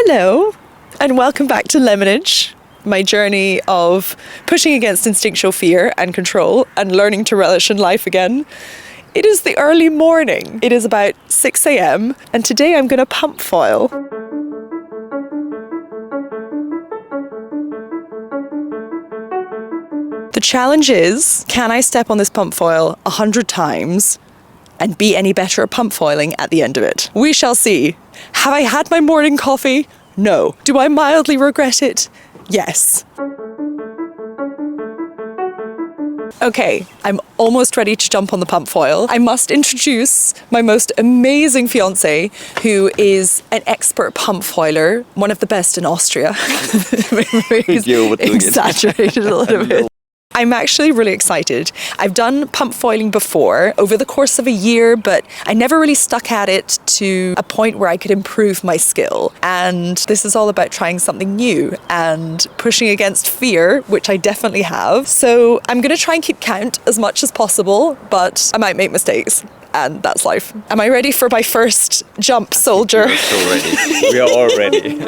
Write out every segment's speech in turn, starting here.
Hello, and welcome back to Lemonage, my journey of pushing against instinctual fear and control and learning to relish in life again. It is the early morning. It is about 6 a.m. and today I'm going to pump foil. The challenge is, can I step on this pump foil 100 times and be any better at pump foiling at the end of it? We shall see. Have I had my morning coffee? No. Do I mildly regret it? Yes. Okay, I'm almost ready to jump on the pump foil. I must introduce my most amazing fiance, who is an expert pump foiler, one of the best in Austria. You're exaggerated a little bit. I'm actually really excited. I've done pump foiling before over the course of a year, but I never really stuck at it to a point where I could improve my skill. And this is all about trying something new and pushing against fear, which I definitely have. So I'm going to try and keep count as much as possible, but I might make mistakes. And that's life. Am I ready for my first jump, soldier? We're so ready. We are all ready.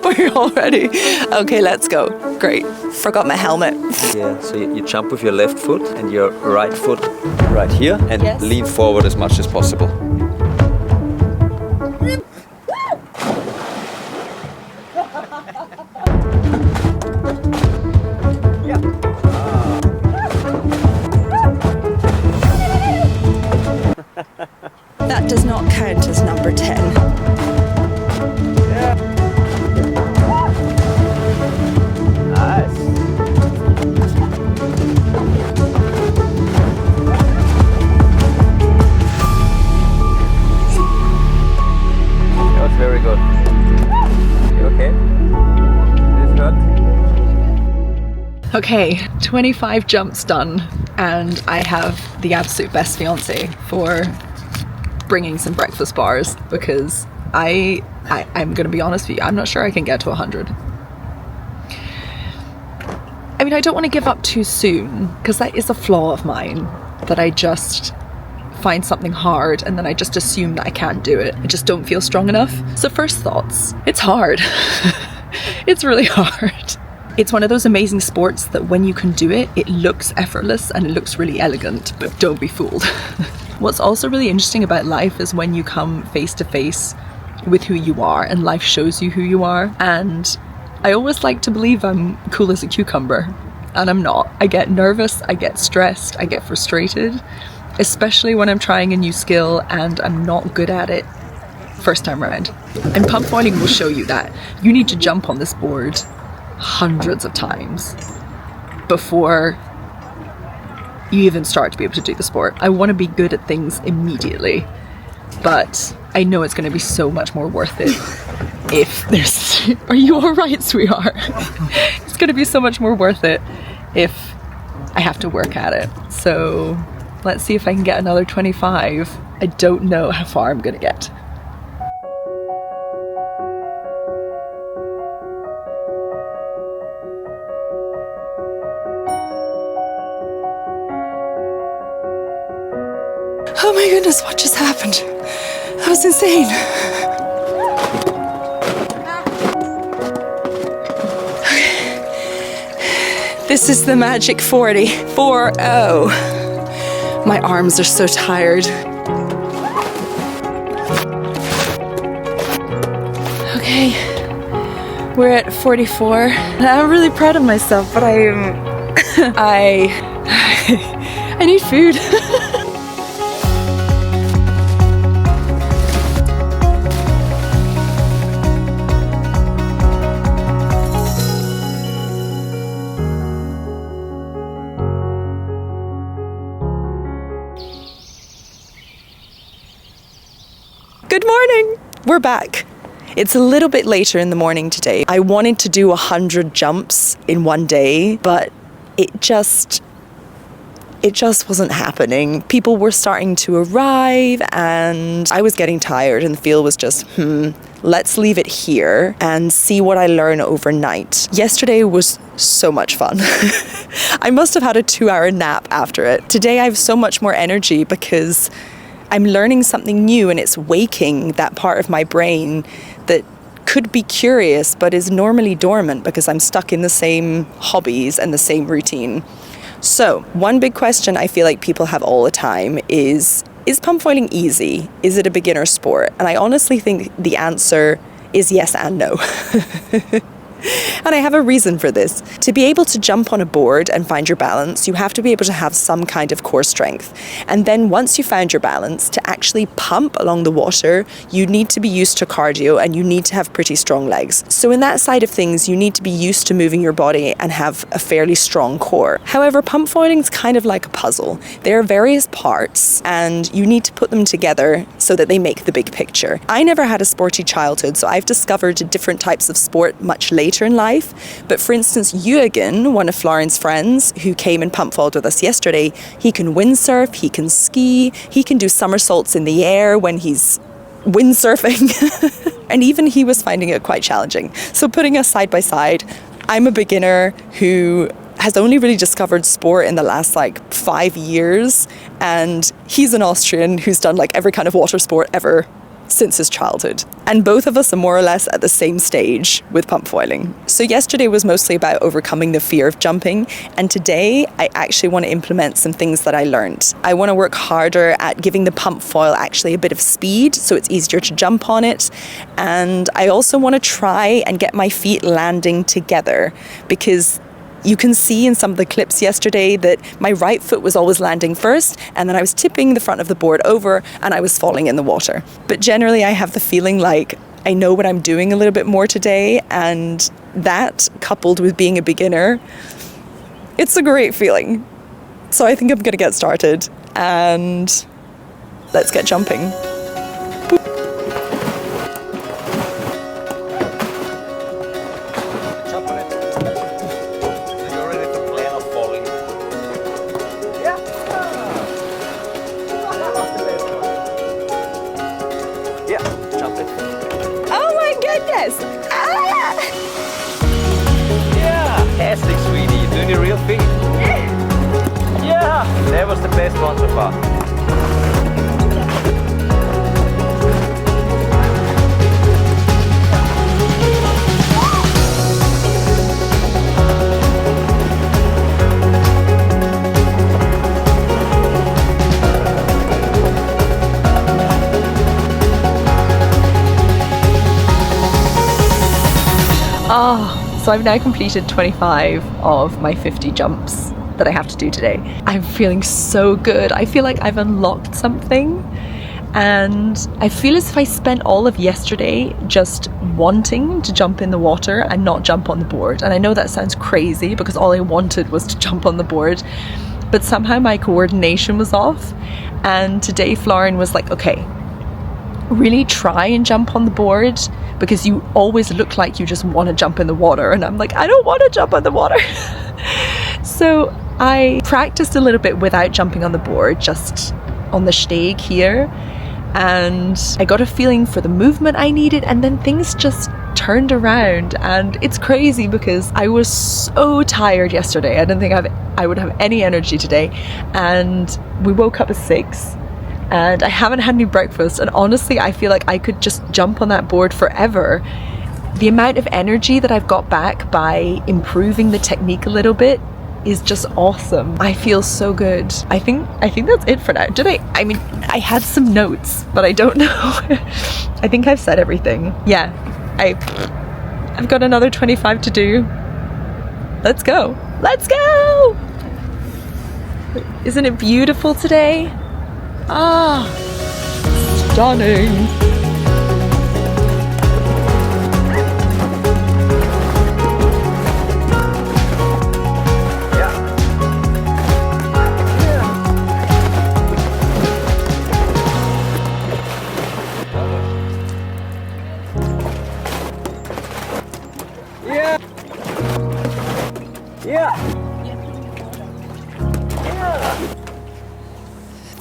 We're all ready. Okay, let's go. Great. Forgot my helmet. Yeah, so you jump with your left foot and your right foot right here and lean forward as much as possible. That does not count as number 10. Yeah. Nice. That was very good. You okay? This hurt? Okay, 25 jumps done, and I have the absolute best fiance for bringing some breakfast bars, because I'm going to be honest with you, I'm not sure I can get to 100. I mean, I don't want to give up too soon, because that is a flaw of mine, that I just find something hard and then I just assume that I can't do it. I just don't feel strong enough. So first thoughts, it's hard. It's really hard. It's one of those amazing sports that when you can do it, it looks effortless and it looks really elegant, but don't be fooled. What's also really interesting about life is when you come face to face with who you are and life shows you who you are. And I always like to believe I'm cool as a cucumber, and I'm not. I get nervous, I get stressed, I get frustrated, especially when I'm trying a new skill and I'm not good at it first time around. And pump foiling will show you that. You need to jump on this board hundreds of times before you even start to be able to do the sport. I want to be good at things immediately, but I know it's going to be so much more worth it if there's... Are you all right, sweetheart? It's going to be so much more worth it if I have to work at it. So let's see if I can get another 25. I don't know how far I'm going to get. Oh my goodness, what just happened? That was insane. Okay. This is the magic 40. 4-0. My arms are so tired. Okay, we're at 44. I'm really proud of myself, but I need food. Good morning! We're back. It's a little bit later in the morning today. I wanted to do 100 jumps in one day, but it just wasn't happening. People were starting to arrive and I was getting tired and the feel was just, let's leave it here and see what I learn overnight. Yesterday was so much fun. I must have had a 2-hour nap after it. Today I have so much more energy because I'm learning something new and it's waking that part of my brain that could be curious but is normally dormant because I'm stuck in the same hobbies and the same routine. So one big question I feel like people have all the time is pumpfoiling easy? Is it a beginner sport? And I honestly think the answer is yes and no. And I have a reason for this. To be able to jump on a board and find your balance, you have to be able to have some kind of core strength. And then once you found your balance, to actually pump along the water, you need to be used to cardio and you need to have pretty strong legs. So in that side of things, you need to be used to moving your body and have a fairly strong core. However, pumpfoiling is kind of like a puzzle. There are various parts and you need to put them together so that they make the big picture. I never had a sporty childhood, so I've discovered different types of sport much later in life. But for instance, Jürgen, one of Florian's friends who came and pumpfoiled with us yesterday, he can windsurf, he can ski, he can do somersaults in the air when he's windsurfing. And even he was finding it quite challenging. So putting us side by side, I'm a beginner who has only really discovered sport in the last 5 years, and he's an Austrian who's done every kind of water sport ever since his childhood. And both of us are more or less at the same stage with pumpfoiling. So yesterday was mostly about overcoming the fear of jumping, and today I actually want to implement some things that I learned. I want to work harder at giving the pumpfoil actually a bit of speed so it's easier to jump on it, and I also want to try and get my feet landing together, because you can see in some of the clips yesterday that my right foot was always landing first, and then I was tipping the front of the board over and I was falling in the water. But generally I have the feeling like I know what I'm doing a little bit more today, and that, coupled with being a beginner, it's a great feeling. So I think I'm going to get started and let's get jumping. Fantastic, sweetie. Doing your real thing. Yeah, that was the best one so far. So I've now completed 25 of my 50 jumps that I have to do today. I'm feeling so good. I feel like I've unlocked something, and I feel as if I spent all of yesterday just wanting to jump in the water and not jump on the board. And I know that sounds crazy because all I wanted was to jump on the board, but somehow my coordination was off. And today Florian was like, okay, really try and jump on the board, because you always look like you just want to jump in the water. And I'm like, I don't want to jump on the water. So I practiced a little bit without jumping on the board, just on the Steg here. And I got a feeling for the movement I needed, and then things just turned around. And it's crazy because I was so tired yesterday. I didn't think I would have any energy today. And we woke up at 6. And I haven't had any breakfast, and honestly I feel like I could just jump on that board forever. The amount of energy that I've got back by improving the technique a little bit is just awesome. I feel so good. I think that's it for now. I mean, I had some notes, but I don't know. I think I've said everything. Yeah, I've got another 25 to do. Let's go. Let's go! Isn't it beautiful today? Ah, stunning. Yeah.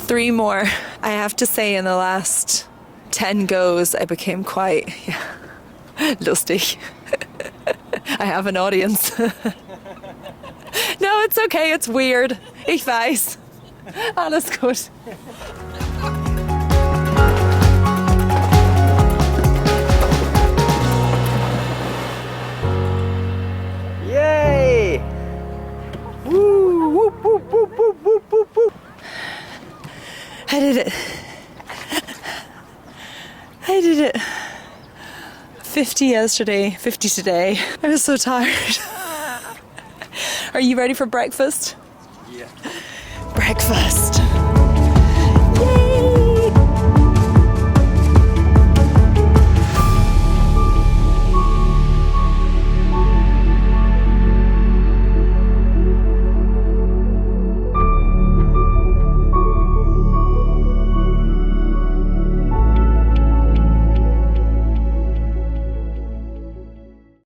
3 more. I have to say, in the last 10 goes, I became quite lustig. I have an audience. No, it's okay, it's weird. Ich weiß. Alles gut. I did it. 50 yesterday, 50 today. I was so tired. Are you ready for breakfast? Yeah. Breakfast.